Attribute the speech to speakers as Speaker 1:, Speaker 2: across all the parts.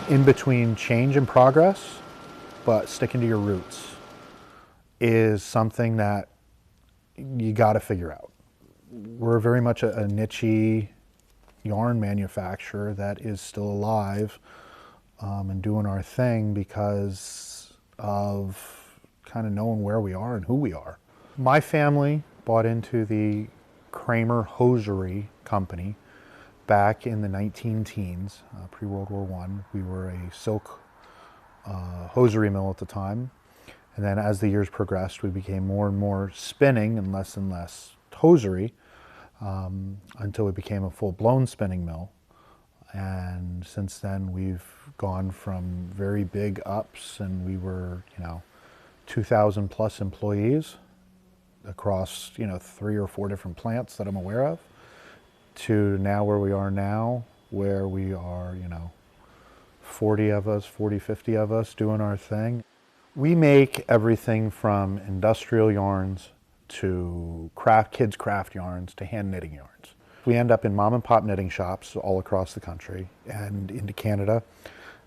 Speaker 1: in between change and progress, but sticking to your roots is something that you got to figure out. We're very much a niche yarn manufacturer that is still alive and doing our thing because of kind of knowing where we are and who we are. My family bought into the Kramer Hosiery Company back in the 19-teens, pre-World War I. We were a silk hosiery mill at the time. And then as the years progressed, we became more and more spinning and less hosiery until we became a full-blown spinning mill. And since then, we've gone from very big ups, and we were, 2,000 plus employees across, 3 or 4 different plants that I'm aware of, to now where we are now, where we are, 40 of us, 40, 50 of us doing our thing. We make everything from industrial yarns to kids' craft yarns to hand knitting yarns. We end up in mom and pop knitting shops all across the country and into Canada,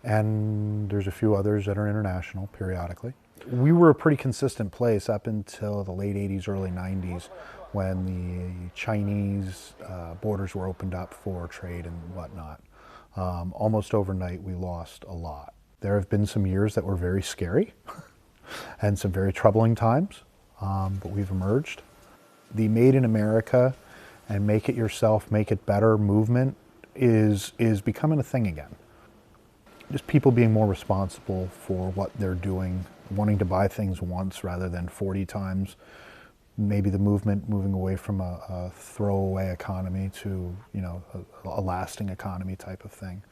Speaker 1: and there's a few others that are international periodically. We were a pretty consistent place up until the late 80s, early 90s, when the Chinese borders were opened up for trade and whatnot. Almost overnight, we lost a lot. There have been some years that were very scary and some very troubling times, but we've emerged. The Made in America and make it yourself, make it better movement is becoming a thing again. Just people being more responsible for what they're doing, wanting to buy things once rather than 40 times. Maybe the movement moving away from a throwaway economy to, a lasting economy type of thing.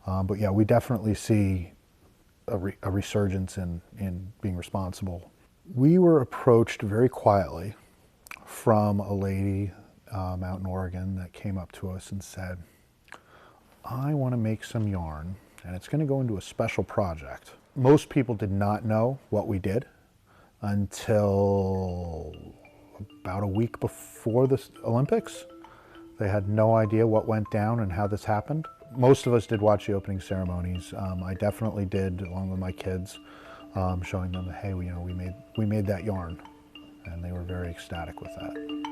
Speaker 1: But yeah, we definitely see a resurgence in being responsible. We were approached very quietly from a lady out in Oregon that came up to us and said, I want to make some yarn, and it's going to go into a special project. Most people did not know what we did until about a week before the Olympics. They had no idea what went down and how this happened. Most of us did watch the opening ceremonies. I definitely did, along with my kids, showing them, hey, we made that yarn, and they were very ecstatic with that.